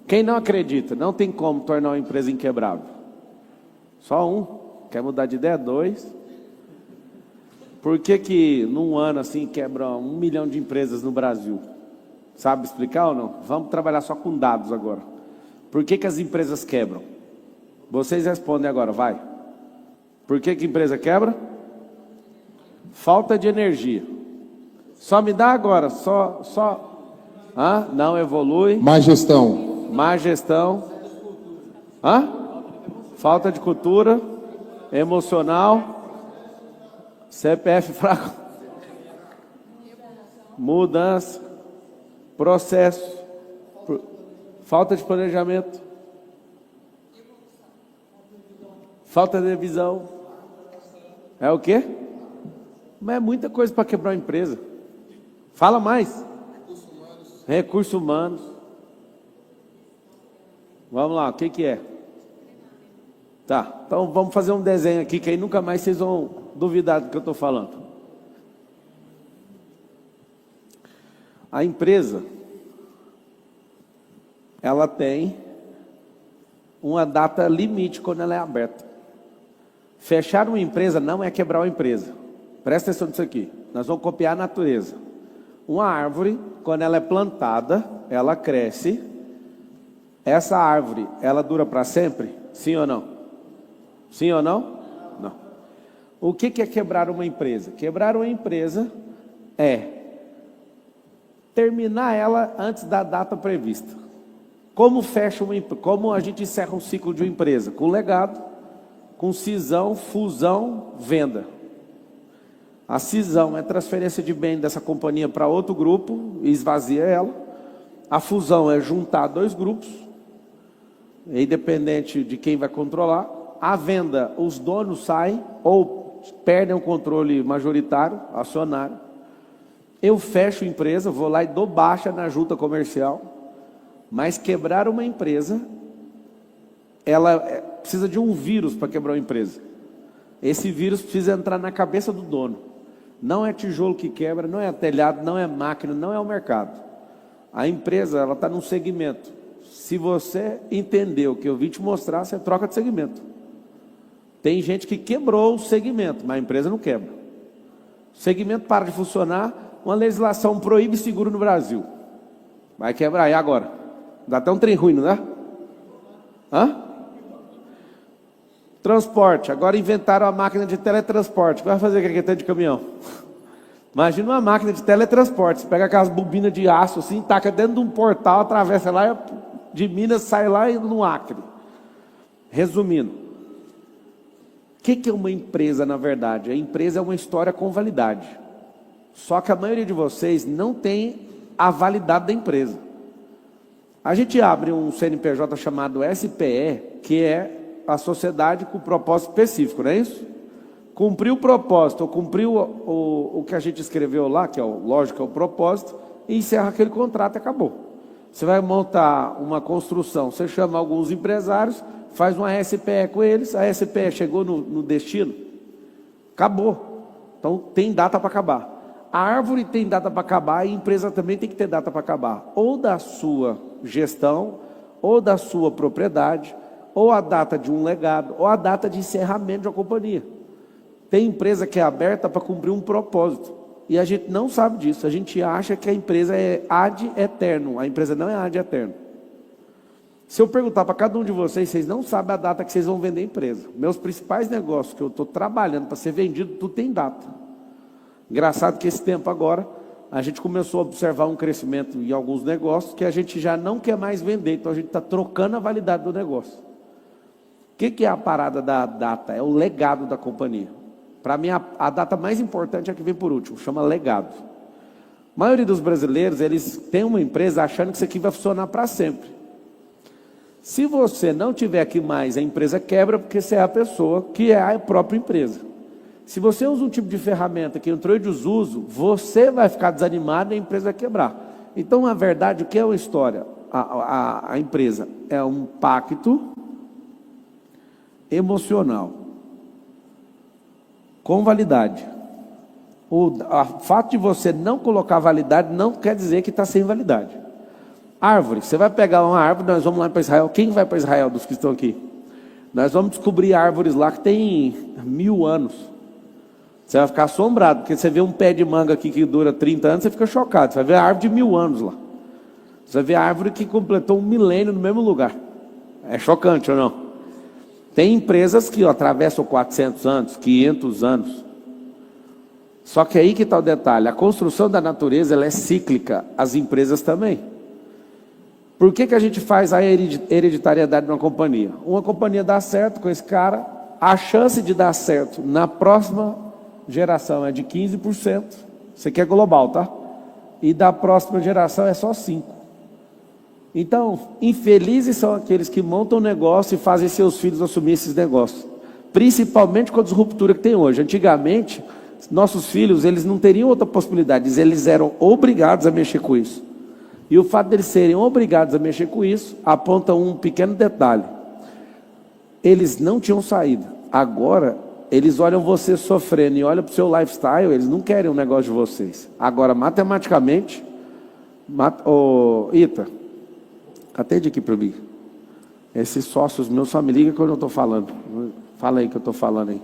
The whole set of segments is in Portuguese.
Quem não acredita, não tem como tornar uma empresa inquebrável. Só um. Quer mudar de ideia? Dois. Por que num ano assim quebra 1 milhão de empresas no Brasil? Sabe explicar ou não? Vamos trabalhar só com dados agora. Por que as empresas quebram? Vocês respondem agora, vai. Por que empresa quebra? Falta de energia. Só me dá agora, não evolui. Má gestão. Má gestão. Falta de cultura. Emocional. CPF fraco. Mudança. Processo. Falta de planejamento. Falta de visão. É o quê? Mas é muita coisa para quebrar uma empresa. Fala mais. Recursos humanos. Vamos lá, o que é? Tá, então vamos fazer um desenho aqui, que aí nunca mais vocês vão duvidar do que eu estou falando. A empresa, ela tem uma data limite quando ela é aberta. Fechar uma empresa não é quebrar uma empresa. Presta atenção nisso aqui. Nós vamos copiar a natureza. Uma árvore, quando ela é plantada, ela cresce. Essa árvore, ela dura para sempre? Sim ou não? Sim ou não? Não. O que é quebrar uma empresa? Quebrar uma empresa é terminar ela antes da data prevista. Como como a gente encerra um ciclo de uma empresa? Com legado, com cisão, fusão, venda. A cisão é transferência de bem dessa companhia para outro grupo e esvazia ela. A fusão é juntar dois grupos, independente de quem vai controlar. A venda, os donos saem ou perdem o controle majoritário, acionário. Eu fecho a empresa, vou lá e dou baixa na junta comercial. Mas quebrar uma empresa, ela precisa de um vírus para quebrar uma empresa. Esse vírus precisa entrar na cabeça do dono. Não é tijolo que quebra, não é telhado, não é máquina, não é o mercado. A empresa, ela está num segmento. Se você entender o que eu vim te mostrar, você troca de segmento. Tem gente que quebrou o segmento, mas a empresa não quebra. O segmento para de funcionar, uma legislação proíbe seguro no Brasil. Vai quebrar, e agora? Dá até um trem ruim, não dá? Transporte, agora inventaram a máquina de teletransporte. O que vai fazer com aquele de caminhão? Imagina uma máquina de teletransporte. Você pega aquelas bobinas de aço assim, taca dentro de um portal, atravessa lá, de Minas sai lá e no Acre. Resumindo, o que é uma empresa na verdade? A empresa é uma história com validade. Só que a maioria de vocês não tem a validade da empresa. A gente abre um CNPJ chamado SPE, que é a sociedade com propósito específico, não é isso? Cumpriu o propósito, ou cumpriu o que a gente escreveu lá, que é lógico, é o propósito, e encerra aquele contrato e acabou. Você vai montar uma construção, você chama alguns empresários, faz uma SPE com eles, a SPE chegou no destino, acabou. Então tem data para acabar. A árvore tem data para acabar e a empresa também tem que ter data para acabar. Ou da sua gestão, ou da sua propriedade, ou a data de um legado, ou a data de encerramento de uma companhia. Tem empresa que é aberta para cumprir um propósito. E a gente não sabe disso. A gente acha que a empresa é ad eterno. A empresa não é ad eterno. Se eu perguntar para cada um de vocês, vocês não sabem a data que vocês vão vender a empresa. Meus principais negócios que eu estou trabalhando para ser vendido, tudo tem data. Engraçado que esse tempo agora, a gente começou a observar um crescimento em alguns negócios que a gente já não quer mais vender. Então a gente está trocando a validade do negócio. O que é a parada da data? É o legado da companhia. Para mim, a data mais importante é a que vem por último, chama legado. A maioria dos brasileiros, eles têm uma empresa achando que isso aqui vai funcionar para sempre. Se você não tiver aqui mais, a empresa quebra porque você é a pessoa que é a própria empresa. Se você usa um tipo de ferramenta que entrou em desuso, você vai ficar desanimado e a empresa vai quebrar. Então, na verdade, o que é uma história? A empresa é um pacto emocional com validade. O fato de você não colocar validade não quer dizer que está sem validade. Árvore. Você vai pegar uma árvore, nós vamos lá para Israel. Quem vai para Israel dos que estão aqui? Nós vamos descobrir árvores lá que tem 1000 anos. Você vai ficar assombrado, porque você vê um pé de manga aqui que dura 30 anos, você fica chocado. Você vai ver a árvore de 1000 anos lá. Você vai ver a árvore que completou 1 milênio no mesmo lugar. É chocante ou não? Tem empresas que atravessam 400 anos, 500 anos. Só que aí que está o detalhe. A construção da natureza ela é cíclica. As empresas também. Por que a gente faz a hereditariedade de uma companhia? Uma companhia dá certo com esse cara, a chance de dar certo na próxima geração é de 15%. Você quer global, tá? E da próxima geração é só 5%. Então, infelizes são aqueles que montam um negócio e fazem seus filhos assumir esses negócios. Principalmente com a disruptura que tem hoje. Antigamente, nossos filhos eles não teriam outra possibilidade, eles eram obrigados a mexer com isso. E o fato deles serem obrigados a mexer com isso, aponta um pequeno detalhe. Eles não tinham saída. Agora, eles olham você sofrendo e olham para o seu lifestyle, eles não querem um negócio de vocês. Agora, matematicamente, Ita, atende aqui para mim. Esses sócios meus só me ligam quando eu estou falando. Fala aí que eu estou falando aí.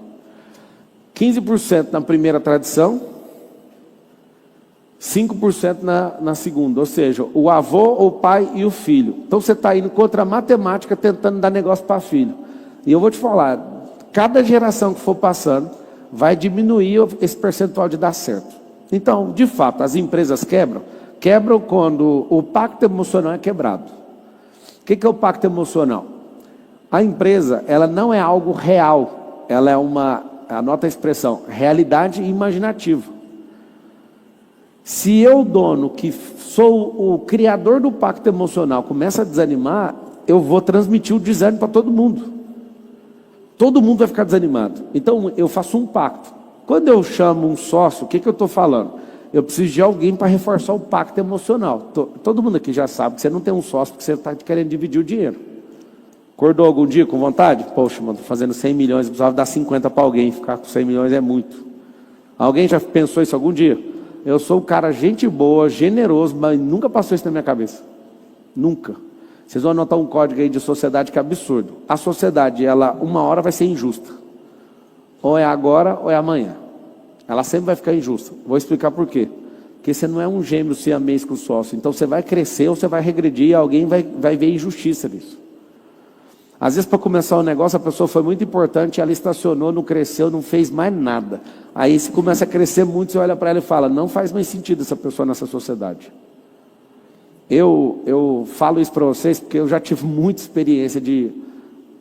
15% na primeira tradição, 5% na segunda, ou seja, o avô, o pai e o filho. Então você está indo contra a matemática tentando dar negócio para filho. E eu vou te falar, cada geração que for passando, vai diminuir esse percentual de dar certo. Então, de fato, as empresas quebram quando o pacto emocional é quebrado. O que é o pacto emocional? A empresa, ela não é algo real, ela é anota a expressão, realidade imaginativa. Se eu, dono, que sou o criador do pacto emocional, começa a desanimar, eu vou transmitir o desânimo para todo mundo. Todo mundo vai ficar desanimado. Então, eu faço um pacto. Quando eu chamo um sócio, o que eu estou falando? Eu preciso de alguém para reforçar o pacto emocional. Todo mundo aqui já sabe que você não tem um sócio porque você está querendo dividir o dinheiro. Acordou algum dia com vontade? Poxa, mano, estou fazendo 100 milhões, eu precisava dar 50 para alguém. Ficar com 100 milhões é muito. Alguém já pensou isso algum dia? Eu sou um cara gente boa, generoso, mas nunca passou isso na minha cabeça. Nunca. Vocês vão anotar um código aí de sociedade que é absurdo. A sociedade, ela, uma hora vai ser injusta. Ou é agora ou é amanhã. Ela sempre vai ficar injusta. Vou explicar por quê. Porque você não é um gêmeo siamês com o sócio. Então você vai crescer ou você vai regredir e alguém vai ver injustiça nisso. Às vezes, para começar um negócio, a pessoa foi muito importante, ela estacionou, não cresceu, não fez mais nada. Aí, se começa a crescer muito, você olha para ela e fala, não faz mais sentido essa pessoa nessa sociedade. Eu falo isso para vocês porque eu já tive muita experiência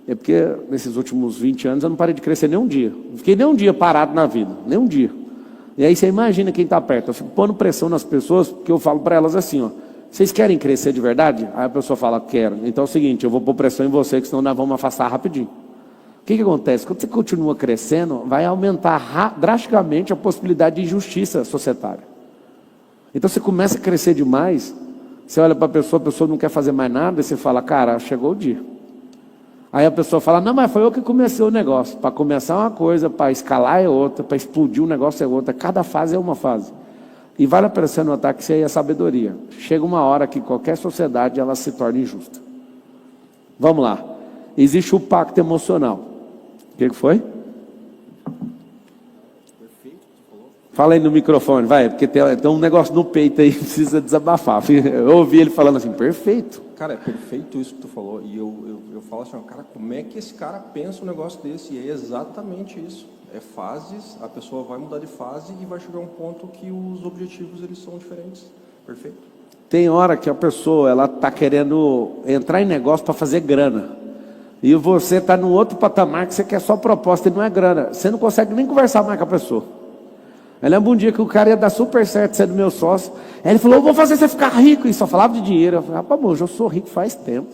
É porque nesses últimos 20 anos eu não parei de crescer nem um dia. Não fiquei nem um dia parado na vida, nem um dia. E aí você imagina quem está perto. Eu fico pondo pressão nas pessoas, porque eu falo para elas assim, ó. Vocês querem crescer de verdade? Aí a pessoa fala, quero. Então é o seguinte, eu vou pôr pressão em você, que senão nós vamos afastar rapidinho. O que acontece? Quando você continua crescendo, vai aumentar drasticamente a possibilidade de injustiça societária. Então você começa a crescer demais, você olha para a pessoa não quer fazer mais nada, e você fala, cara, chegou o dia. Aí a pessoa fala, não, mas foi eu que comecei o negócio. Para começar uma coisa, para escalar é outra, para explodir um negócio é outra. Cada fase é uma fase. E vale a pena você notar que isso aí é sabedoria. Chega uma hora que qualquer sociedade ela se torna injusta. Vamos lá. Existe o pacto emocional. O que foi? Fala aí no microfone, vai, porque tem um negócio no peito aí que precisa desabafar. Eu ouvi ele falando assim, perfeito. Cara, é perfeito isso que tu falou. E eu falo assim, cara, como é que esse cara pensa um negócio desse? E é exatamente isso. É fases, a pessoa vai mudar de fase e vai chegar a um ponto que os objetivos eles são diferentes. Perfeito. Tem hora que a pessoa ela está querendo entrar em negócio para fazer grana. E você está num outro patamar que você quer só proposta e não é grana. Você não consegue nem conversar mais com a pessoa. Eu lembro um dia que o cara ia dar super certo sendo meu sócio. Aí ele falou, eu vou fazer você ficar rico. E só falava de dinheiro. Eu falei, rapaz, amor, eu sou rico faz tempo.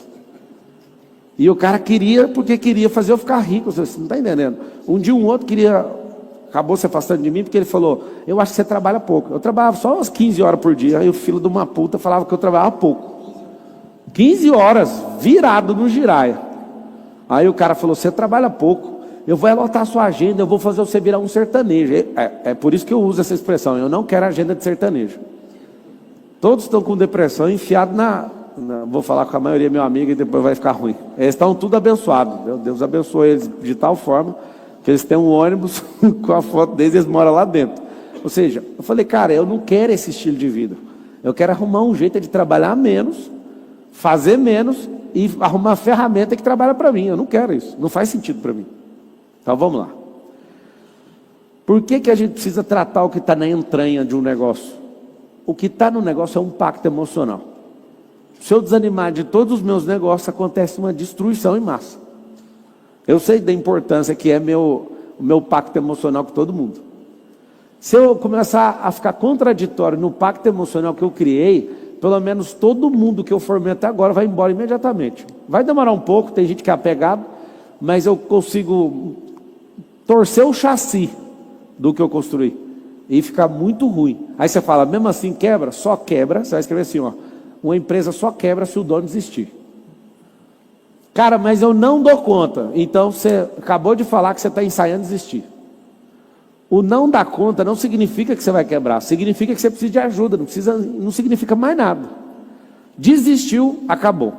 E o cara queria, porque queria fazer eu ficar rico. Você não está entendendo? Um dia um outro acabou se afastando de mim, porque ele falou, eu acho que você trabalha pouco. Eu trabalhava só umas 15 horas por dia. Aí o filho de uma puta falava que eu trabalhava pouco. 15 horas, virado no giraia. Aí o cara falou, você trabalha pouco. Eu vou anotar a sua agenda, eu vou fazer você virar um sertanejo. É por isso que eu uso essa expressão. Eu não quero agenda de sertanejo. Todos estão com depressão enfiados Não, vou falar com a maioria meu amigo e depois vai ficar ruim. Eles estão tudo abençoados. Deus abençoe eles de tal forma que eles têm um ônibus com a foto deles, eles moram lá dentro. Ou seja, eu falei, cara, eu não quero esse estilo de vida. Eu quero arrumar um jeito de trabalhar menos, fazer menos e arrumar uma ferramenta que trabalha para mim. Eu não quero isso. Não faz sentido para mim. Então vamos lá. Por que a gente precisa tratar o que está na entranha de um negócio? O que está no negócio é um pacto emocional. Se eu desanimar de todos os meus negócios, acontece uma destruição em massa. Eu sei da importância que é o meu pacto emocional com todo mundo. Se eu começar a ficar contraditório no pacto emocional que eu criei, pelo menos todo mundo que eu formei até agora vai embora imediatamente. Vai demorar um pouco, tem gente que é apegado, mas eu consigo torcer o chassi do que eu construí e ficar muito ruim. Aí você fala, mesmo assim quebra? Só quebra, você vai escrever assim, ó, uma empresa só quebra se o dono desistir. Cara, mas eu não dou conta. Então você acabou de falar que você está ensaiando desistir. O não dar conta não significa que você vai quebrar, significa que você precisa de ajuda, não significa mais nada. Desistiu, acabou.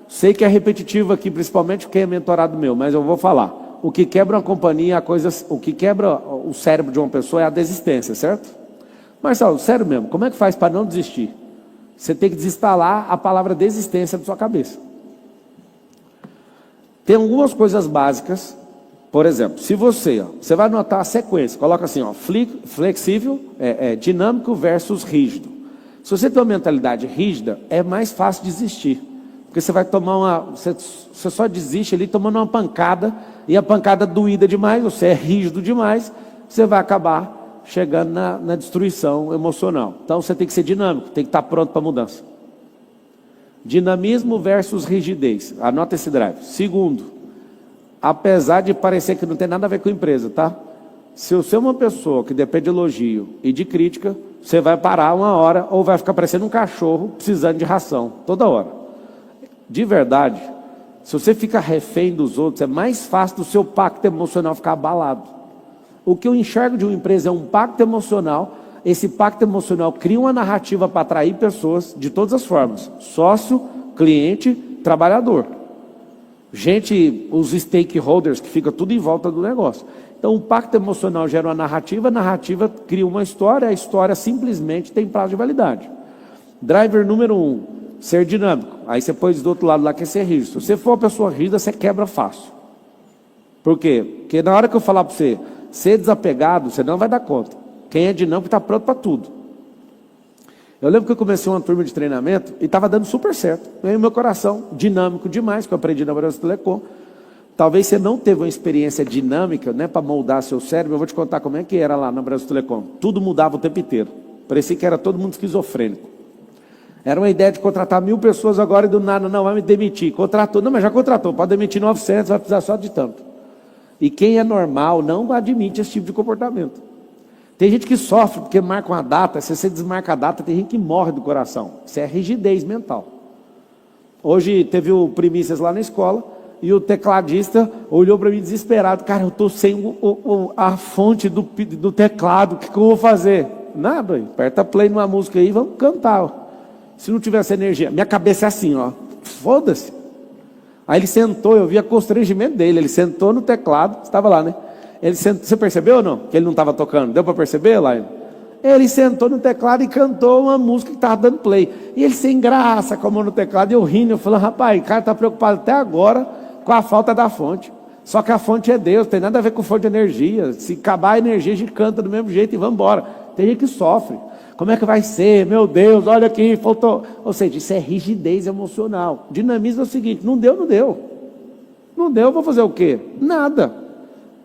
Sei que é repetitivo aqui, principalmente quem é mentorado meu, mas eu vou falar. O que quebra uma companhia, o que quebra o cérebro de uma pessoa é a desistência, certo? Marcelo, sério mesmo, como é que faz para não desistir? Você tem que desinstalar a palavra desistência da sua cabeça. Tem algumas coisas básicas. Por exemplo, se você vai anotar a sequência, coloca assim, ó, flexível, dinâmico versus rígido. Se você tem uma mentalidade rígida, é mais fácil desistir. Porque você vai tomar você só desiste ali tomando uma pancada, e a pancada doída demais, você é rígido demais, você vai acabar chegando na destruição emocional. Então você tem que ser dinâmico, tem que estar pronto para a mudança. Dinamismo versus rigidez. Anota esse drive. Segundo, apesar de parecer que não tem nada a ver com a empresa, tá? Se você é uma pessoa que depende de elogio e de crítica, você vai parar uma hora ou vai ficar parecendo um cachorro precisando de ração, toda hora. De verdade, se você fica refém dos outros, é mais fácil do seu pacto emocional ficar abalado. O que eu enxergo de uma empresa é um pacto emocional. Esse pacto emocional cria uma narrativa para atrair pessoas de todas as formas. Sócio, cliente, trabalhador. Gente, os stakeholders que ficam tudo em volta do negócio. Então o pacto emocional gera uma narrativa, a narrativa cria uma história, a história simplesmente tem prazo de validade. Driver número 1, ser dinâmico. Aí você pôs do outro lado lá que é ser rígido. Se você for uma pessoa rígida, você quebra fácil. Por quê? Porque na hora que eu falar para você ser desapegado, você não vai dar conta. Quem é dinâmico está pronto para tudo. Eu lembro que eu comecei uma turma de treinamento e estava dando super certo. Veio meu coração, dinâmico demais, que eu aprendi na Brasil Telecom. Talvez você não teve uma experiência dinâmica, né, para moldar seu cérebro. Eu vou te contar como é que era lá na Brasil Telecom. Tudo mudava o tempo inteiro. Parecia que era todo mundo esquizofrênico. Era uma ideia de contratar 1000 pessoas agora e do nada, não, vai me demitir. Contratou, não, mas já contratou, pode demitir 900, vai precisar só de tanto. E quem é normal não admite esse tipo de comportamento. Tem gente que sofre porque marca uma data, se você desmarca a data, tem gente que morre do coração. Isso é rigidez mental. Hoje teve o Primícias lá na escola e o tecladista olhou para mim desesperado. Cara, eu estou sem a fonte do teclado, o que eu vou fazer? Nada, aperta play numa música aí e vamos cantar. Se não tivesse energia, minha cabeça é assim, ó, foda-se. Aí ele sentou, eu via constrangimento dele, ele sentou no teclado, estava lá, né? Você percebeu ou não? Que ele não estava tocando, deu para perceber lá? Ele sentou no teclado e cantou uma música que estava dando play. E ele sem graça, com a mão no teclado, e eu rindo, eu falando, rapaz, o cara está preocupado até agora com a falta da fonte. Só que a fonte é Deus, tem nada a ver com fonte de energia. Se acabar a energia, a gente canta do mesmo jeito e vamos embora. Tem gente que sofre. Como é que vai ser? Meu Deus, olha aqui, faltou. Ou seja, isso é rigidez emocional. Dinamismo é o seguinte, não deu, não deu. Não deu, vou fazer o quê? Nada.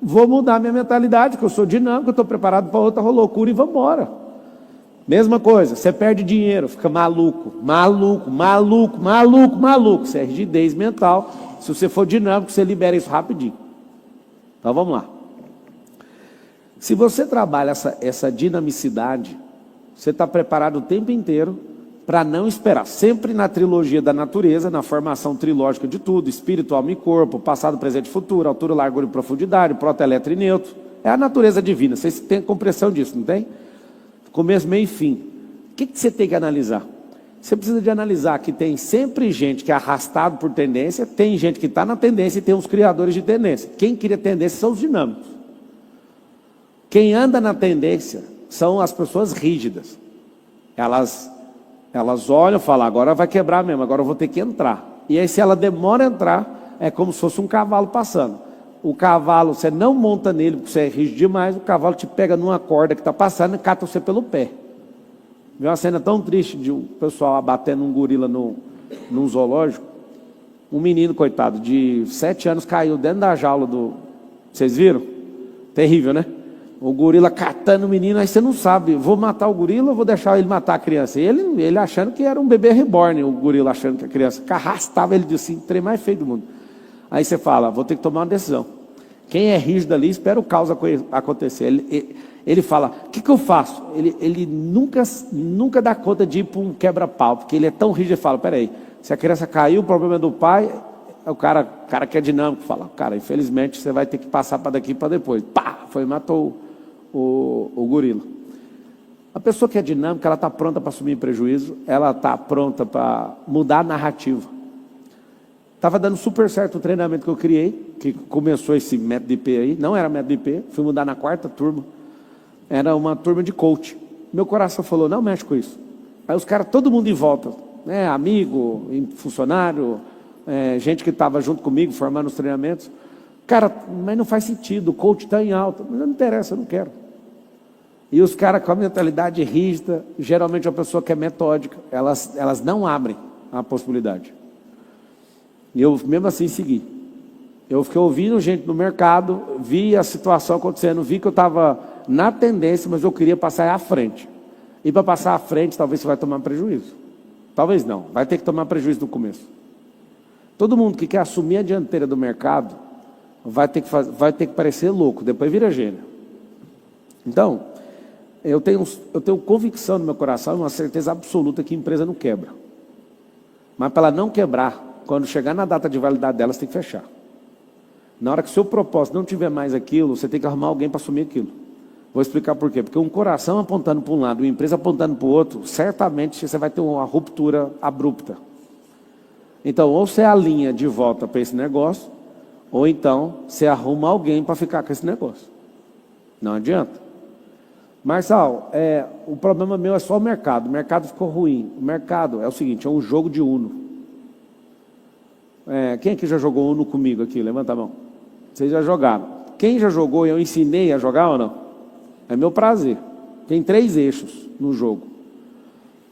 Vou mudar minha mentalidade, que eu sou dinâmico, eu estou preparado para outra loucura e vamos embora. Mesma coisa, você perde dinheiro, fica maluco. Isso é rigidez mental. Se você for dinâmico, você libera isso rapidinho. Então vamos lá. Se você trabalha essa dinamicidade, você está preparado o tempo inteiro para não esperar. Sempre na trilogia da natureza, na formação trilógica de tudo, espírito, alma e corpo, passado, presente e futuro, altura, largura e profundidade, proto, eletro e neutro. É a natureza divina. Vocês têm compreensão disso, não tem? Começo, meio e fim. O que você tem que analisar? Você precisa de analisar que tem sempre gente que é arrastado por tendência, tem gente que está na tendência e tem os criadores de tendência. Quem cria tendência são os dinâmicos. Quem anda na tendência são as pessoas rígidas. Elas olham e falam, agora vai quebrar mesmo, agora eu vou ter que entrar. E aí se ela demora a entrar, é como se fosse um cavalo passando. O cavalo, você não monta nele porque você é rígido demais, o cavalo te pega numa corda que está passando e cata você pelo pé. Viu uma cena tão triste de um pessoal abatendo um gorila num zoológico. Um menino, coitado, de 7 anos caiu dentro da jaula do... Vocês viram? Terrível, né? O gorila catando o menino, aí você não sabe, vou matar o gorila ou vou deixar ele matar a criança? E ele achando que era um bebê reborn, o gorila achando que a criança arrastava ele de assim, o trem mais feio do mundo. Aí você fala, vou ter que tomar uma decisão. Quem é rígido ali, espera o caos acontecer. Ele fala, o que eu faço? Ele nunca dá conta de ir para um quebra-pau, porque ele é tão rígido, ele fala, peraí, se a criança caiu, o problema é do pai, o cara que é dinâmico fala, cara, infelizmente você vai ter que passar para daqui para depois. Pá, foi e matou o gorila. A pessoa que é dinâmica, ela está pronta para assumir prejuízo, ela está pronta para mudar a narrativa. Estava dando super certo o treinamento que eu criei, que começou esse método IP aí, não era método IP, fui mudar na 4ª turma, era uma turma de coach. Meu coração falou, não mexe com isso. Aí os caras, todo mundo em volta, né, amigo, funcionário, gente que estava junto comigo, formando os treinamentos. Cara, mas não faz sentido, o coach está em alta. Mas não interessa, eu não quero. E os caras com a mentalidade rígida, geralmente uma pessoa que é metódica, elas não abrem a possibilidade. E eu, mesmo assim, segui. Eu fiquei ouvindo gente no mercado, vi a situação acontecendo, vi que eu estava na tendência, mas eu queria passar à frente. E para passar à frente, talvez você vai tomar prejuízo. Talvez não, vai ter que tomar prejuízo no começo. Todo mundo que quer assumir a dianteira do mercado, vai ter que parecer louco, depois vira gênio. Então, eu tenho convicção no meu coração, uma certeza absoluta que a empresa não quebra. Mas para ela não quebrar, quando chegar na data de validade dela, você tem que fechar. Na hora que o seu propósito não tiver mais aquilo, você tem que arrumar alguém para assumir aquilo. Vou explicar por quê. Porque um coração apontando para um lado, uma empresa apontando para o outro, certamente você vai ter uma ruptura abrupta. Então, ou você alinha de volta para esse negócio, ou então você arruma alguém para ficar com esse negócio. Não adianta. Marçal, o problema meu é só o mercado. O mercado ficou ruim. O mercado é o seguinte, é um jogo de Uno. Quem aqui já jogou Uno comigo aqui? Levanta a mão. Vocês já jogaram. Quem já jogou e eu ensinei a jogar ou não? É meu prazer. Tem 3 eixos no jogo.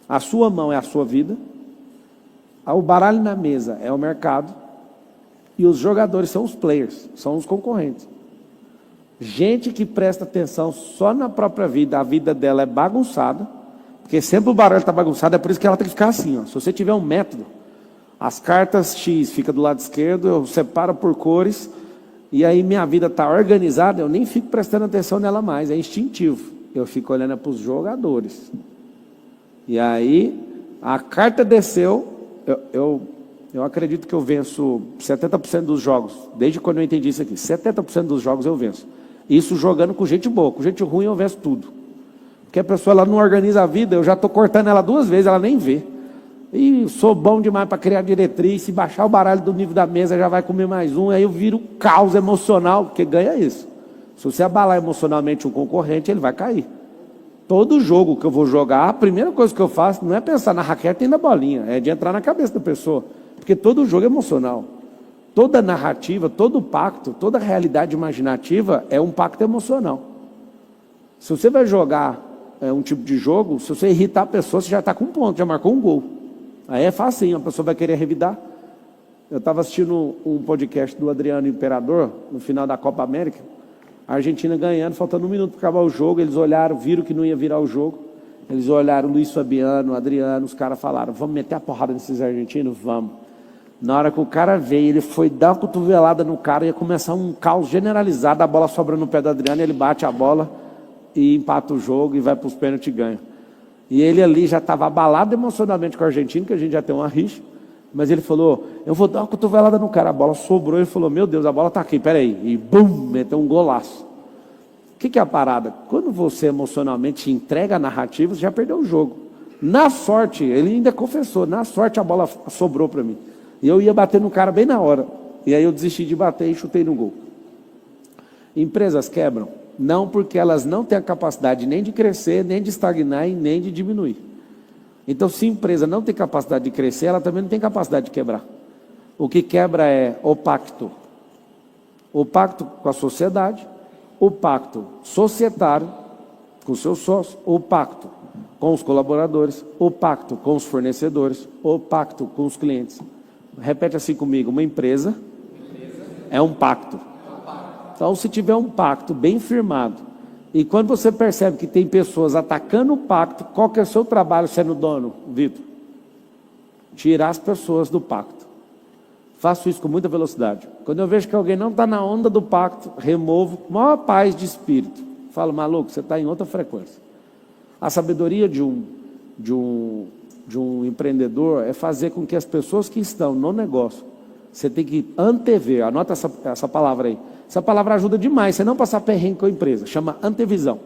A sua mão é a sua vida. O baralho na mesa é o mercado. E os jogadores são os players, são os concorrentes. Gente que presta atenção só na própria vida, a vida dela é bagunçada, porque sempre o baralho está bagunçado, é por isso que ela tem que ficar assim. Ó. Se você tiver um método, as cartas X ficam do lado esquerdo, eu separo por cores, e aí minha vida está organizada, eu nem fico prestando atenção nela mais, é instintivo. Eu fico olhando para os jogadores. E aí, a carta desceu, eu acredito que eu venço 70% dos jogos, desde quando eu entendi isso aqui, 70% dos jogos eu venço. Isso jogando com gente boa, com gente ruim eu venço tudo. Porque a pessoa ela não organiza a vida, eu já estou cortando ela 2 vezes, ela nem vê. E sou bom demais para criar diretriz, se baixar o baralho do nível da mesa já vai comer mais um, aí eu viro caos emocional, porque ganha isso. Se você abalar emocionalmente um concorrente, ele vai cair. Todo jogo que eu vou jogar, a primeira coisa que eu faço não é pensar na raquete e na bolinha, é de entrar na cabeça da pessoa. Porque todo jogo é emocional. Toda narrativa, todo pacto, toda realidade imaginativa é um pacto emocional. Se você vai jogar um tipo de jogo, se você irritar a pessoa, você já está com um ponto, já marcou um gol. Aí é facinho, a pessoa vai querer revidar. Eu estava assistindo um podcast do Adriano Imperador, no final da Copa América, a Argentina ganhando, faltando 1 minuto para acabar o jogo, eles olharam, viram que não ia virar o jogo, eles olharam Luiz Fabiano, Adriano, os caras falaram, vamos meter a porrada nesses argentinos? Vamos. Na hora que o cara veio, ele foi dar uma cotovelada no cara, ia começar um caos generalizado, a bola sobra no pé do Adriano, ele bate a bola e empata o jogo e vai para os pênaltis e ganha. E ele ali já estava abalado emocionalmente com o argentino, que a gente já tem uma rixa, mas ele falou, eu vou dar uma cotovelada no cara, a bola sobrou, ele falou, meu Deus, a bola está aqui, peraí, e bum, meteu um golaço. O que é a parada? Quando você emocionalmente entrega a narrativa, você já perdeu o jogo. Na sorte, ele ainda confessou, na sorte a bola sobrou para mim. E eu ia bater no cara bem na hora. E aí eu desisti de bater e chutei no gol. Empresas quebram, não porque elas não têm a capacidade nem de crescer, nem de estagnar e nem de diminuir. Então, se a empresa não tem capacidade de crescer, ela também não tem capacidade de quebrar. O que quebra é o pacto. O pacto com a sociedade, o pacto societário, com os seus sócios, o pacto com os colaboradores, o pacto com os fornecedores, o pacto com os clientes. Repete assim comigo, uma empresa é um pacto. Então, se tiver um pacto bem firmado, e quando você percebe que tem pessoas atacando o pacto, qual que é o seu trabalho sendo dono, Vitor? Tirar as pessoas do pacto. Faço isso com muita velocidade. Quando eu vejo que alguém não está na onda do pacto, removo com maior paz de espírito. Falo, maluco, você está em outra frequência. A sabedoria de um empreendedor é fazer com que as pessoas que estão no negócio, você tem que antever, anota essa palavra aí. Essa palavra ajuda demais, você não passar perrengue com a empresa, chama antevisão.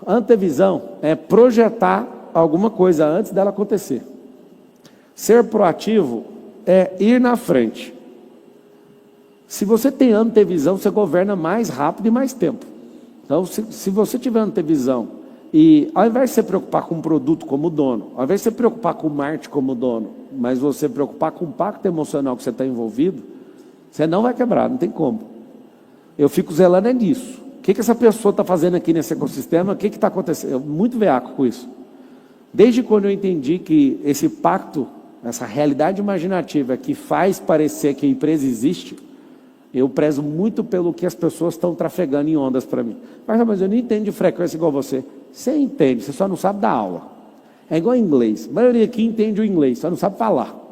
Antevisão é projetar alguma coisa antes dela acontecer. Ser proativo é ir na frente. Se você tem antevisão, você governa mais rápido e mais tempo. Então, se você tiver antevisão, e ao invés de você preocupar com o produto como dono, ao invés de você preocupar com o marketing como dono, mas você preocupar com o pacto emocional que você está envolvido, você não vai quebrar, não tem como. Eu fico zelando nisso. O que essa pessoa está fazendo aqui nesse ecossistema? O que está acontecendo? Eu muito veaco com isso. Desde quando eu entendi que esse pacto, essa realidade imaginativa que faz parecer que a empresa existe, eu prezo muito pelo que as pessoas estão trafegando em ondas para mim. Mas eu não entendo de frequência igual você. Você entende, você só não sabe dar aula. É igual inglês. A maioria aqui entende o inglês, só não sabe falar.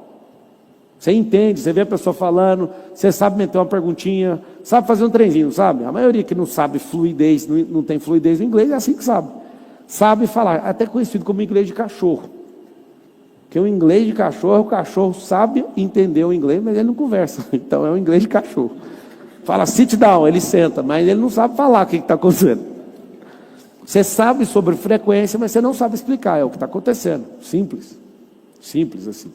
Você entende, você vê a pessoa falando, você sabe meter uma perguntinha, sabe fazer um trenzinho, sabe? A maioria que não sabe fluidez, não tem fluidez no inglês, é assim que sabe. Sabe falar, até conhecido como inglês de cachorro. Porque o inglês de cachorro, o cachorro sabe entender o inglês, mas ele não conversa. Então é o inglês de cachorro. Fala sit down, ele senta, mas ele não sabe falar o que está acontecendo. Você sabe sobre frequência, mas você não sabe explicar, é o que está acontecendo. Simples. Simples assim.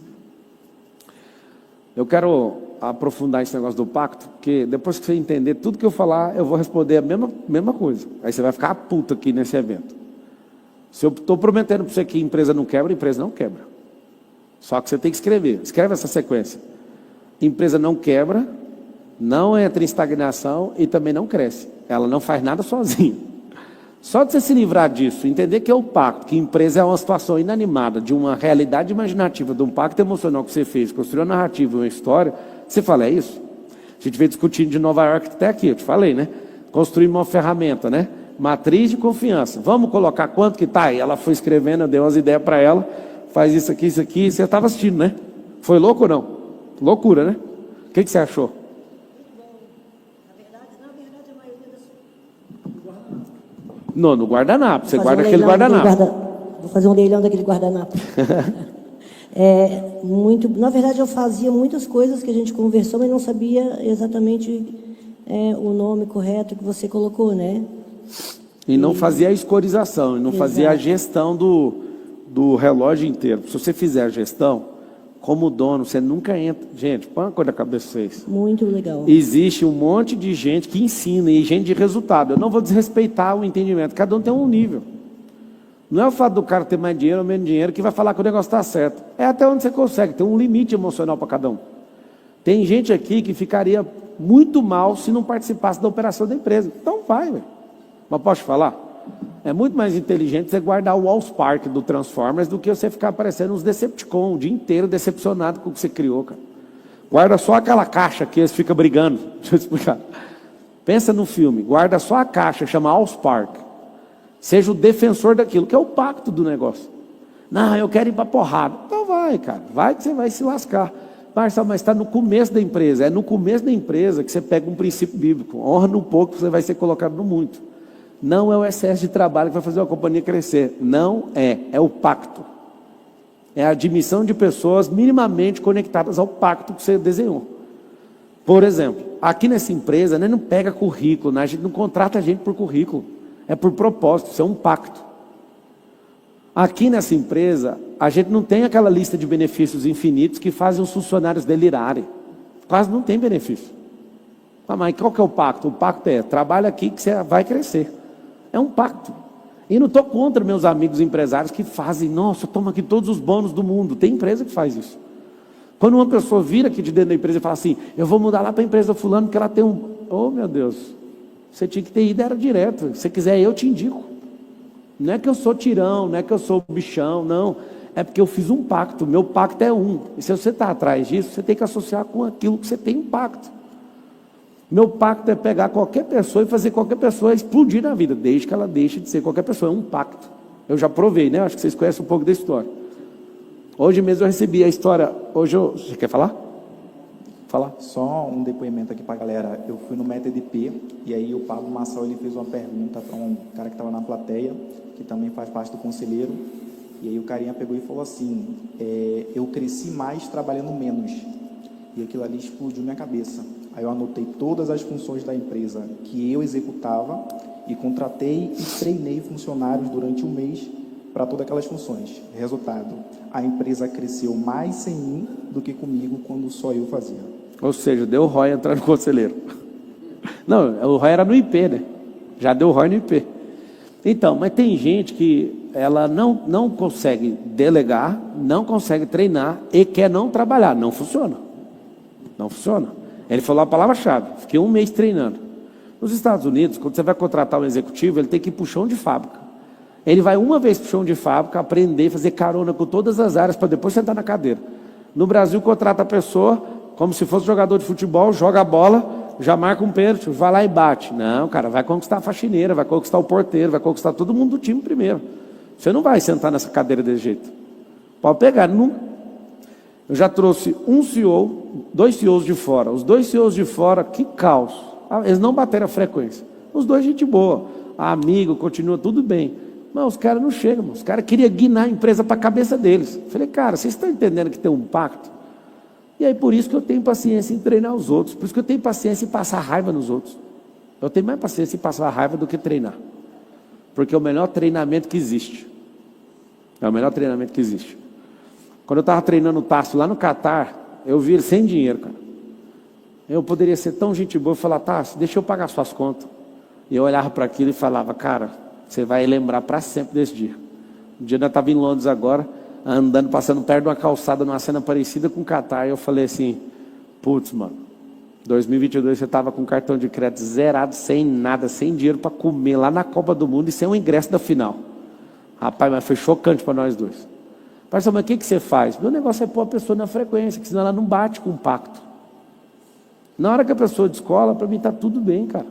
Eu quero aprofundar esse negócio do pacto, porque depois que você entender tudo que eu falar, eu vou responder a mesma coisa. Aí você vai ficar puto aqui nesse evento. Se eu estou prometendo para você que a empresa não quebra, a empresa não quebra. Só que você tem que escrever. Escreve essa sequência. Empresa não quebra, não entra em estagnação e também não cresce. Ela não faz nada sozinha. Só de você se livrar disso, entender que é o pacto, que a empresa é uma situação inanimada, de uma realidade imaginativa, de um pacto emocional que você fez, construiu uma narrativa, uma história, você fala, é isso? A gente veio discutindo de Nova York até aqui, eu te falei, né? Construir uma ferramenta, né? Matriz de confiança. Vamos colocar quanto que está? E ela foi escrevendo, eu dei umas ideias para ela, faz isso aqui, e você estava assistindo, né? Foi louco ou não? Loucura, né? O que você achou? Não, no guardanapo. Você guarda aquele guardanapo. Vou fazer um leilão daquele guardanapo. Na verdade, eu fazia muitas coisas que a gente conversou, mas não sabia exatamente o nome correto que você colocou, né? E não fazia a escorização, e não fazia a gestão do relógio inteiro. Se você fizer a gestão, como dono, você nunca entra... Gente, põe uma coisa na cabeça de vocês. Muito legal. Existe um monte de gente que ensina, e gente de resultado. Eu não vou desrespeitar o entendimento. Cada um tem um nível. Não é o fato do cara ter mais dinheiro ou menos dinheiro que vai falar que o negócio está certo. É até onde você consegue. Tem um limite emocional para cada um. Tem gente aqui que ficaria muito mal se não participasse da operação da empresa. Então vai, velho. Mas posso te falar? É muito mais inteligente você guardar o Allspark do Transformers do que você ficar parecendo uns Decepticon o dia inteiro decepcionado com o que você criou, cara. Guarda só aquela caixa que eles ficam brigando. Deixa eu explicar. Pensa no filme. Guarda só a caixa, chama Allspark. Seja o defensor daquilo, que é o pacto do negócio. Não, eu quero ir para porrada. Então vai, cara. Vai que você vai se lascar. Marcelo, mas está no começo da empresa. É no começo da empresa que você pega um princípio bíblico. Honra no pouco, você vai ser colocado no muito. Não é o excesso de trabalho que vai fazer a companhia crescer. Não é. É o pacto. É a admissão de pessoas minimamente conectadas ao pacto que você desenhou. Por exemplo, aqui nessa empresa, né, não pega currículo, né, a gente não contrata a gente por currículo. É por propósito, isso é um pacto. Aqui nessa empresa, a gente não tem aquela lista de benefícios infinitos que fazem os funcionários delirarem. Quase não tem benefício. Ah, mas qual que é o pacto? O pacto é, trabalha aqui que você vai crescer. É um pacto. E não estou contra meus amigos empresários que fazem, nossa, toma aqui todos os bônus do mundo. Tem empresa que faz isso. Quando uma pessoa vira aqui de dentro da empresa e fala assim, eu vou mudar lá para a empresa fulano porque ela tem um... Oh, meu Deus, você tinha que ter ido, era direto. Se você quiser, eu te indico. Não é que eu sou tirão, não é que eu sou bichão, não. É porque eu fiz um pacto, meu pacto é um. E se você está atrás disso, você tem que associar com aquilo que você tem um pacto. Meu pacto é pegar qualquer pessoa e fazer qualquer pessoa explodir na vida, desde que ela deixe de ser qualquer pessoa. É um pacto. Eu já provei, né? Acho que vocês conhecem um pouco da história. Hoje mesmo eu recebi a história. Você quer falar? Fala. Só um depoimento aqui para a galera. Eu fui no MetaDP e aí o Pablo Massal ele fez uma pergunta para um cara que estava na plateia, que também faz parte do conselheiro. E aí o carinha pegou e falou assim, eu cresci mais trabalhando menos. E aquilo ali explodiu minha cabeça. Aí eu anotei todas as funções da empresa que eu executava e contratei e treinei funcionários durante um mês para todas aquelas funções. Resultado, a empresa cresceu mais sem mim do que comigo quando só eu fazia. Ou seja, deu ROI entrar no conselheiro. Não, o ROI era no IP, né? Já deu ROI no IP. Então, mas tem gente que ela não consegue delegar, não consegue treinar e quer não trabalhar. Não funciona. Não funciona. Ele falou a palavra-chave. Fiquei um mês treinando. Nos Estados Unidos, quando você vai contratar um executivo, ele tem que ir para o chão de fábrica. Ele vai uma vez para o chão de fábrica, aprender, fazer carona com todas as áreas, para depois sentar na cadeira. No Brasil, contrata a pessoa como se fosse jogador de futebol, joga a bola, já marca um pênalti, vai lá e bate. Não, cara, vai conquistar a faxineira, vai conquistar o porteiro, vai conquistar todo mundo do time primeiro. Você não vai sentar nessa cadeira desse jeito. Pode pegar. Eu já trouxe um CEO, 2 CEOs de fora. Os 2 CEOs de fora, que caos. Eles não bateram a frequência. Os 2, gente boa. Amigo, continua tudo bem. Mas os caras não chegam, mano. Os caras queriam guinar a empresa para a cabeça deles. Falei, cara, vocês estão entendendo que tem um pacto? E aí por isso que eu tenho paciência em treinar os outros. Por isso que eu tenho paciência em passar raiva nos outros. Eu tenho mais paciência em passar raiva do que treinar. Porque é o melhor treinamento que existe. É o melhor treinamento que existe. Quando eu estava treinando o Tássio lá no Catar, eu vi ele sem dinheiro, cara. Eu poderia ser tão gente boa e falar, Tássio, deixa eu pagar suas contas. E eu olhava para aquilo e falava, cara, você vai lembrar para sempre desse dia. Um dia eu estava em Londres agora, andando, passando perto de uma calçada, numa cena parecida com o Catar, e eu falei assim, putz, mano, 2022 você estava com cartão de crédito zerado, sem nada, sem dinheiro para comer lá na Copa do Mundo e sem o ingresso da final. Rapaz, mas foi chocante para nós dois. Parceiro, mas o que você faz? Meu negócio é pôr a pessoa na frequência, que senão ela não bate com o pacto. Na hora que a pessoa descola, para mim está tudo bem, cara.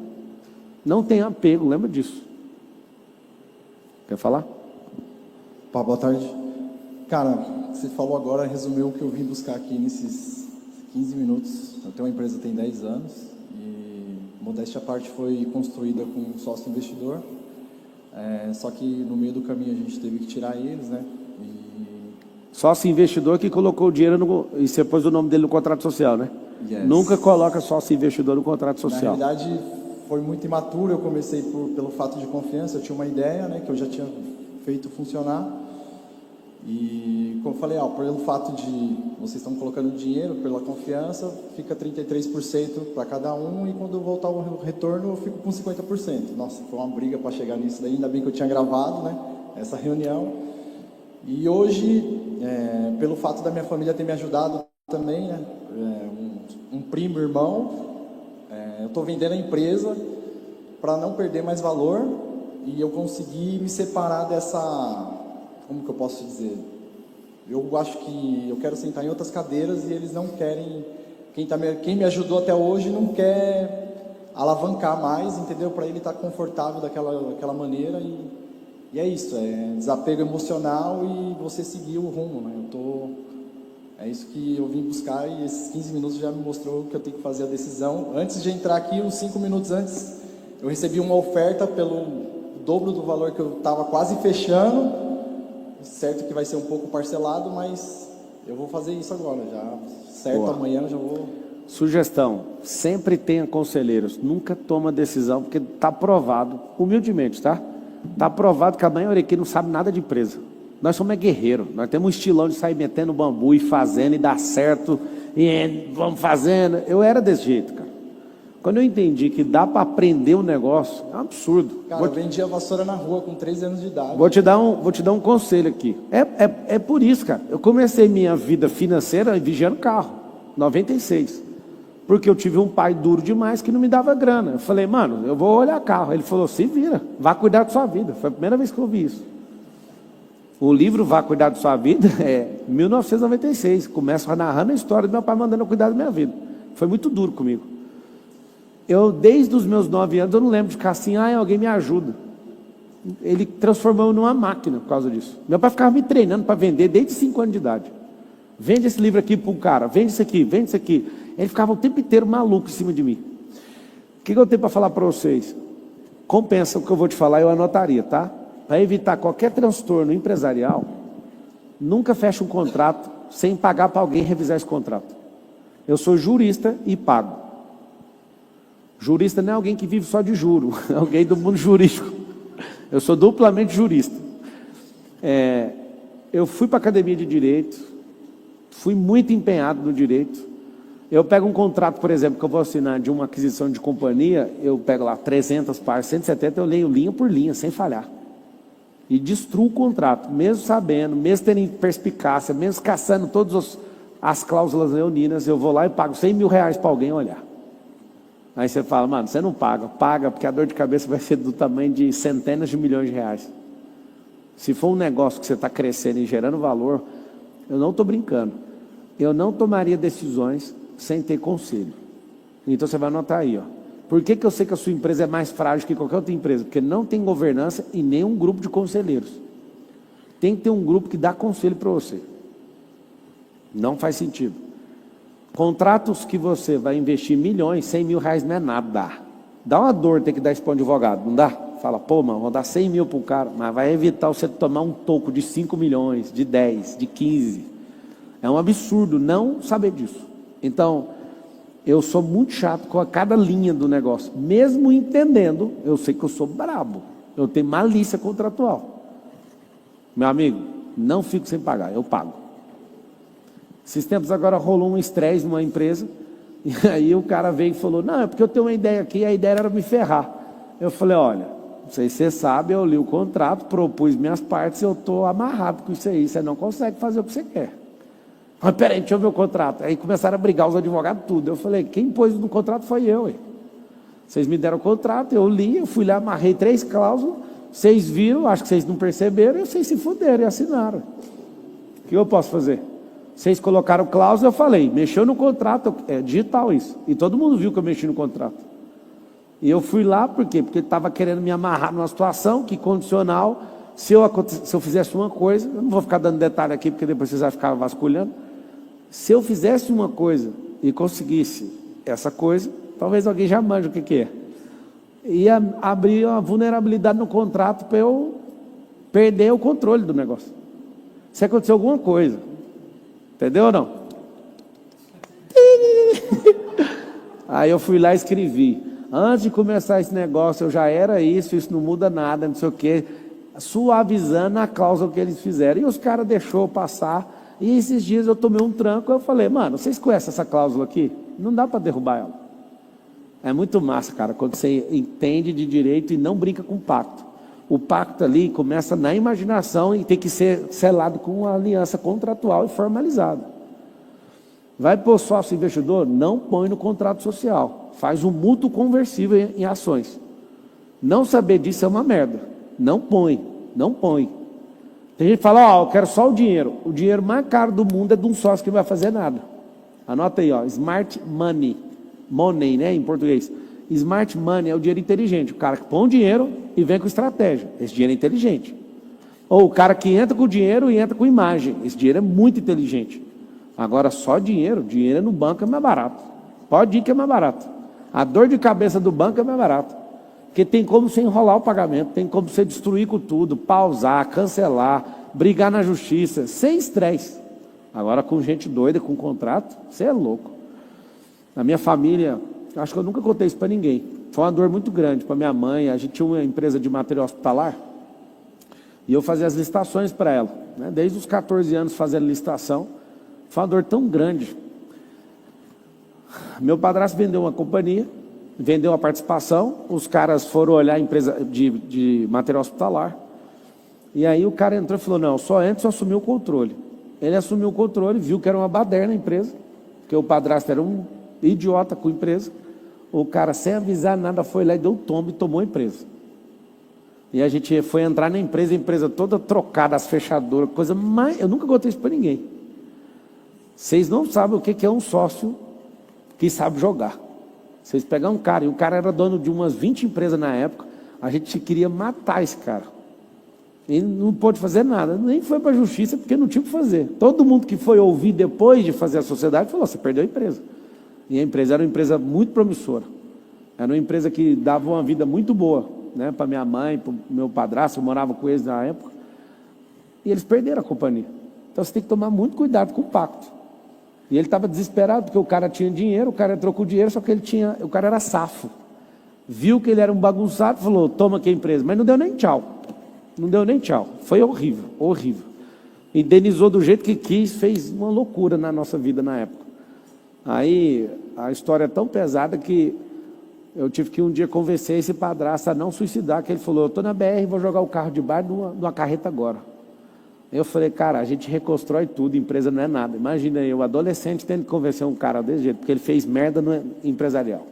Não tem apego, lembra disso. Quer falar? Pá, boa tarde. Cara, você falou agora, resumiu o que eu vim buscar aqui nesses 15 minutos. Eu tenho uma empresa que tem 10 anos e, modéstia à parte, foi construída com um sócio investidor. Só que no meio do caminho a gente teve que tirar eles, né? Sócio investidor que colocou o dinheiro e você pôs o nome dele no contrato social, né? Yes. Nunca coloca sócio investidor no contrato social. Na realidade, foi muito imaturo. Eu comecei pelo fato de confiança. Eu tinha uma ideia, né, que eu já tinha feito funcionar. E, como eu falei, pelo fato de vocês estão colocando dinheiro, pela confiança, fica 33% para cada um. E quando voltar o retorno, eu fico com 50%. Nossa, foi uma briga para chegar nisso daí. Ainda bem que eu tinha gravado, né, essa reunião. E hoje, pelo fato da minha família ter me ajudado também, né, um primo, irmão, eu estou vendendo a empresa para não perder mais valor e eu consegui me separar dessa, como que eu posso dizer? Eu acho que eu quero sentar em outras cadeiras e eles não querem, quem me ajudou até hoje não quer alavancar mais, entendeu? Para ele estar confortável daquela maneira e é isso, desapego emocional e você seguir o rumo, né? É isso que eu vim buscar e esses 15 minutos já me mostrou que eu tenho que fazer a decisão. Antes de entrar aqui, uns 5 minutos antes, eu recebi uma oferta pelo dobro do valor que eu estava quase fechando. Certo que vai ser um pouco parcelado, mas eu vou fazer isso agora. Já certo, boa. Amanhã eu já vou... Sugestão, sempre tenha conselheiros. Nunca toma decisão, porque está provado, humildemente, tá? Está provado que a maioria aqui não sabe nada de empresa. Nós somos guerreiros, nós temos um estilão de sair metendo bambu e fazendo e dar certo, e vamos fazendo. Eu era desse jeito, cara. Quando eu entendi que dá para aprender um negócio, é um absurdo. Cara, eu vendia vassoura na rua com 3 anos de idade. Vou te dar um conselho aqui. É por isso, cara. Eu comecei minha vida financeira vigiando carro, 96. Porque eu tive um pai duro demais que não me dava grana. Eu falei, mano, eu vou olhar carro. Ele falou, se vira, vá cuidar da sua vida. Foi a primeira vez que eu ouvi isso. O livro Vá Cuidar da Sua Vida é 1996. Começa narrando a história do meu pai mandando eu cuidar da minha vida. Foi muito duro comigo. Eu, desde os meus 9 anos, eu não lembro de ficar assim, alguém me ajuda. Ele transformou numa máquina por causa disso. Meu pai ficava me treinando para vender desde 5 anos de idade. Vende esse livro aqui para um cara, vende isso aqui, vende isso aqui. Ele ficava o tempo inteiro maluco em cima de mim. O que eu tenho para falar para vocês? Compensa o que eu vou te falar, eu anotaria, tá? Para evitar qualquer transtorno empresarial, nunca feche um contrato sem pagar para alguém revisar esse contrato. Eu sou jurista e pago. Jurista não é alguém que vive só de juro, é alguém do mundo jurídico. Eu sou duplamente jurista. Eu fui para a academia de direito, fui muito empenhado no direito. Eu pego um contrato, por exemplo, que eu vou assinar de uma aquisição de companhia, eu pego lá 300 páginas, 170, eu leio linha por linha, sem falhar. E destruo o contrato, mesmo sabendo, mesmo tendo perspicácia, mesmo caçando todas as cláusulas leoninas, eu vou lá e pago 100 mil reais para alguém olhar. Aí você fala, mano, você não paga. Paga, porque a dor de cabeça vai ser do tamanho de centenas de milhões de reais. Se for um negócio que você está crescendo e gerando valor, eu não estou brincando. Eu não tomaria decisões sem ter conselho. Então você vai anotar aí, ó. Por que eu sei que a sua empresa é mais frágil que qualquer outra empresa? Porque não tem governança e nem um grupo de conselheiros. Tem que ter um grupo que dá conselho para você. Não faz sentido. Contratos que você vai investir milhões, 100 mil reais não é nada. Dá uma dor ter que dar isso para um advogado, não dá? Fala, pô, mano, vou dar 100 mil para um cara, mas vai evitar você tomar um toco de 5 milhões, de 10, de 15. É um absurdo não saber disso. Então, eu sou muito chato com cada linha do negócio. Mesmo entendendo, eu sei que eu sou brabo. Eu tenho malícia contratual. Meu amigo, não fico sem pagar, eu pago. Esses tempos agora rolou um estresse numa empresa, e aí o cara veio e falou, não, é porque eu tenho uma ideia aqui, a ideia era me ferrar. Eu falei, olha, não sei se você sabe, eu li o contrato, propus minhas partes, eu estou amarrado com isso aí, você não consegue fazer o que você quer. Mas peraí, deixa eu ver o contrato. Aí começaram a brigar os advogados, tudo. Eu falei, quem pôs no contrato foi eu. Vocês me deram o contrato, eu li, eu fui lá, amarrei 3 cláusulas, vocês viram, acho que vocês não perceberam, e vocês se fuderam e assinaram. O que eu posso fazer? Vocês colocaram cláusula, eu falei, mexeu no contrato, é digital isso. E todo mundo viu que eu mexi no contrato. E eu fui lá, por quê? Porque ele estava querendo me amarrar numa situação que condicional, se eu fizesse uma coisa, eu não vou ficar dando detalhe aqui, porque depois vocês vão ficar vasculhando. Se eu fizesse uma coisa e conseguisse essa coisa, talvez alguém já manje o que é. Ia abrir uma vulnerabilidade no contrato para eu perder o controle do negócio. Se acontecer alguma coisa, entendeu ou não? Aí eu fui lá e escrevi. Antes de começar esse negócio, eu já era isso não muda nada, não sei o quê. Suavizando a cláusula que eles fizeram. E os caras deixou passar. E esses dias eu tomei um tranco. Eu falei, mano, vocês conhecem essa cláusula aqui? Não dá para derrubar ela. É muito massa, cara, quando você entende de direito e não brinca com o pacto. O pacto ali começa na imaginação e tem que ser selado com uma aliança contratual e formalizada. Vai pôr sócio investidor? Não põe no contrato social. Faz um mútuo conversível em ações. Não saber disso é uma merda. Não põe. Tem gente que fala, eu quero só o dinheiro. O dinheiro mais caro do mundo é de um sócio que não vai fazer nada. Anota aí, smart money. Money, né, em português. Smart money é o dinheiro inteligente. O cara que põe o dinheiro e vem com estratégia. Esse dinheiro é inteligente. Ou o cara que entra com dinheiro e entra com imagem. Esse dinheiro é muito inteligente. Agora, só dinheiro no banco é mais barato. Pode ir que é mais barato. A dor de cabeça do banco é mais barato. Porque tem como você enrolar o pagamento, tem como você destruir com tudo, pausar, cancelar, brigar na justiça, sem estresse. Agora, com gente doida, com contrato, você é louco. Na minha família, acho que eu nunca contei isso para ninguém. Foi uma dor muito grande para minha mãe. A gente tinha uma empresa de material hospitalar. E eu fazia as licitações para ela, né? Desde os 14 anos fazendo licitação. Foi uma dor tão grande. Meu padrasto vendeu uma companhia, vendeu a participação, os caras foram olhar a empresa de material hospitalar. E aí o cara entrou e falou, não, só antes eu assumi o controle. Ele assumiu o controle, viu que era uma baderna a empresa, porque o padrasto era um idiota com a empresa. O cara, sem avisar nada, foi lá e deu um tombo e tomou a empresa. E a gente foi entrar na empresa, a empresa toda trocada, as fechaduras, coisa mais... Eu nunca contei isso para ninguém. Vocês não sabem o que é um sócio que sabe jogar. Vocês pegam um cara, e o cara era dono de umas 20 empresas na época, a gente queria matar esse cara. Ele não pôde fazer nada, nem foi para a justiça, porque não tinha o que fazer. Todo mundo que foi ouvir depois de fazer a sociedade falou, você perdeu a empresa. E a empresa era uma empresa muito promissora. Era uma empresa que dava uma vida muito boa, né, para minha mãe, para o meu padrasto, eu morava com eles na época. E eles perderam a companhia. Então você tem que tomar muito cuidado com o pacto. E ele estava desesperado, porque o cara tinha dinheiro, o cara entrou com o dinheiro, só que o cara era safo. Viu que ele era um bagunçado, falou, toma aqui a empresa. Mas não deu nem tchau. Não deu nem tchau. Foi horrível, horrível. Indenizou do jeito que quis, fez uma loucura na nossa vida na época. Aí a história é tão pesada que eu tive que um dia convencer esse padrasto a não suicidar, que ele falou, eu estou na BR, vou jogar o carro de bar numa carreta agora. Eu falei, cara, a gente reconstrói tudo, empresa não é nada. Imagina eu, adolescente, tendo que convencer um cara desse jeito, porque ele fez merda no empresarial.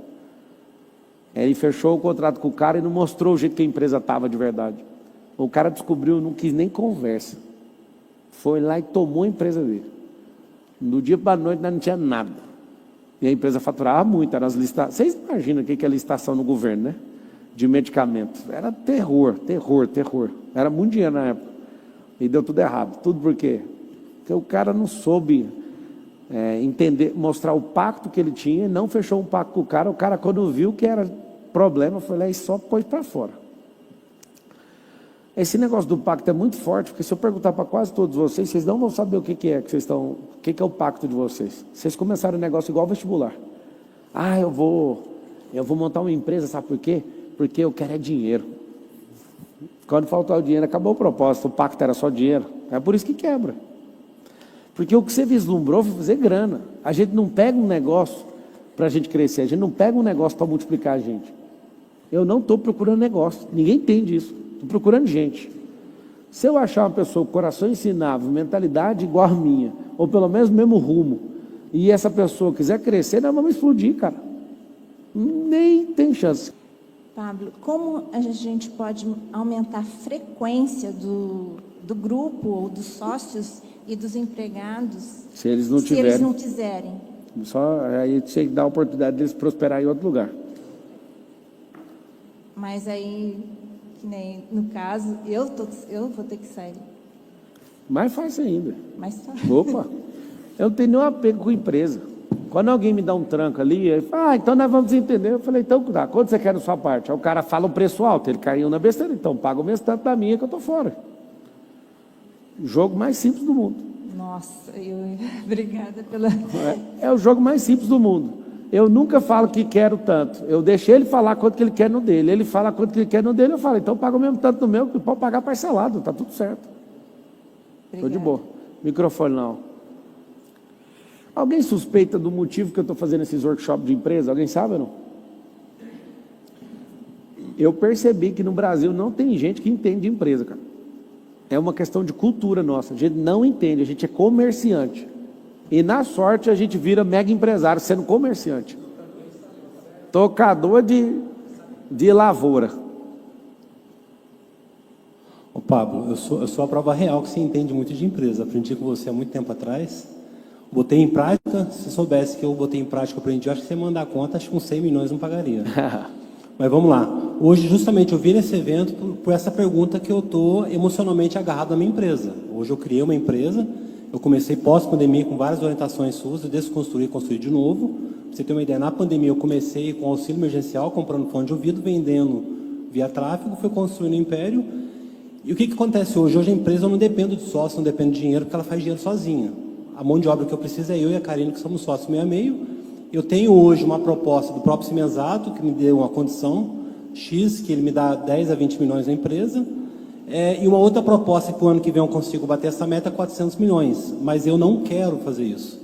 Ele fechou o contrato com o cara e não mostrou o jeito que a empresa estava de verdade. O cara descobriu, não quis nem conversa. Foi lá e tomou a empresa dele. No dia para a noite não tinha nada. E a empresa faturava muito, eram as licitações. Vocês imaginam o que é licitação no governo, né? De medicamentos. Era terror, terror, terror. Era muito dinheiro na época. E deu tudo errado. Tudo por quê? Porque o cara não soube entender, mostrar o pacto que ele tinha, não fechou um pacto com o cara. O cara, quando viu que era problema, foi lá e só pôs para fora. Esse negócio do pacto é muito forte, porque se eu perguntar para quase todos vocês, vocês não vão saber o que é que vocês estão, o que é o pacto de vocês. Vocês começaram um negócio igual vestibular. Ah, eu vou montar uma empresa, sabe por quê? Porque eu quero dinheiro. Quando faltar o dinheiro, acabou o propósito, o pacto era só dinheiro. É por isso que quebra. Porque o que você vislumbrou foi fazer grana. A gente não pega um negócio para a gente crescer, a gente não pega um negócio para multiplicar a gente. Eu não estou procurando negócio, ninguém entende isso. Estou procurando gente. Se eu achar uma pessoa com coração ensinável, mentalidade igual a minha, ou pelo menos o mesmo rumo, e essa pessoa quiser crescer, nós vamos explodir, cara. Nem tem chance. Pablo, como a gente pode aumentar a frequência do grupo, ou dos sócios e dos empregados, se eles não quiserem? Só aí tem que dar a oportunidade deles prosperar em outro lugar. Mas aí, que nem no caso, eu vou ter que sair. Mais fácil ainda. Mais Opa, eu não tenho nenhum apego com a empresa. Quando alguém me dá um tranco ali, ele fala, então nós vamos entender. Eu falei, então tá, quanto você quer na sua parte? Aí o cara fala o preço alto, ele caiu na besteira, então paga o mesmo tanto da minha que eu estou fora. O jogo mais simples do mundo. Nossa, obrigada pela... É o jogo mais simples do mundo. Eu nunca falo que quero tanto. Eu deixo ele falar quanto que ele quer no dele. Ele fala quanto que ele quer no dele, eu falo, então paga o mesmo tanto no meu, que pode pagar parcelado, tá tudo certo. Estou de boa. Microfone não. Alguém suspeita do motivo que eu estou fazendo esses workshops de empresa? Alguém sabe ou não? Eu percebi que no Brasil não tem gente que entende de empresa, cara. É uma questão de cultura nossa. A gente não entende, a gente é comerciante. E na sorte a gente vira mega empresário sendo comerciante. Tocador de lavoura. Ô Pablo, eu sou a prova real que você entende muito de empresa. Aprendi com você há muito tempo atrás. Botei em prática. Se soubesse que eu botei em prática, eu aprendi. Acho que você mandar a conta, acho que com 100 milhões não pagaria. Mas vamos lá. Hoje, justamente, eu vim nesse evento por essa pergunta que eu estou emocionalmente agarrado na minha empresa. Hoje eu criei uma empresa. Eu comecei pós-pandemia com várias orientações suas, de desconstruir e construir de novo. Pra você ter uma ideia, na pandemia eu comecei com auxílio emergencial, comprando fone de ouvido, vendendo via tráfego, fui construindo um império. E o que acontece hoje? Hoje a empresa eu não dependo de sócio, não dependo de dinheiro, porque ela faz dinheiro sozinha. A mão de obra que eu preciso é eu e a Karine, que somos sócios meio a meio. Eu tenho hoje uma proposta do próprio Cimenzato, que me deu uma condição X, que ele me dá 10 a 20 milhões na empresa. E uma outra proposta que o ano que vem eu consigo bater essa meta é 400 milhões. Mas eu não quero fazer isso.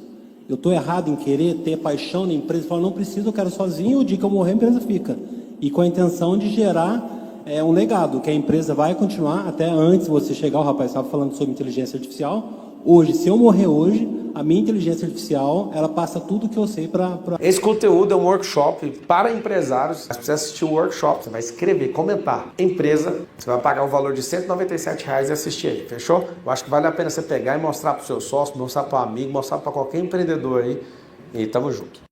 Eu estou errado em querer ter paixão na empresa, falar, não preciso, eu quero sozinho, o dia que eu morrer a empresa fica. E com a intenção de gerar um legado, que a empresa vai continuar, até antes de você chegar, o rapaz estava falando sobre inteligência artificial. Hoje, se eu morrer hoje, a minha inteligência artificial, ela passa tudo que eu sei para... Esse conteúdo é um workshop para empresários. Você precisa assistir o workshop, você vai escrever, comentar. Empresa, você vai pagar o valor de R$ 197,00 e assistir ele, fechou? Eu acho que vale a pena você pegar e mostrar para o seu sócio, mostrar para o amigo, mostrar para qualquer empreendedor aí. E tamo junto.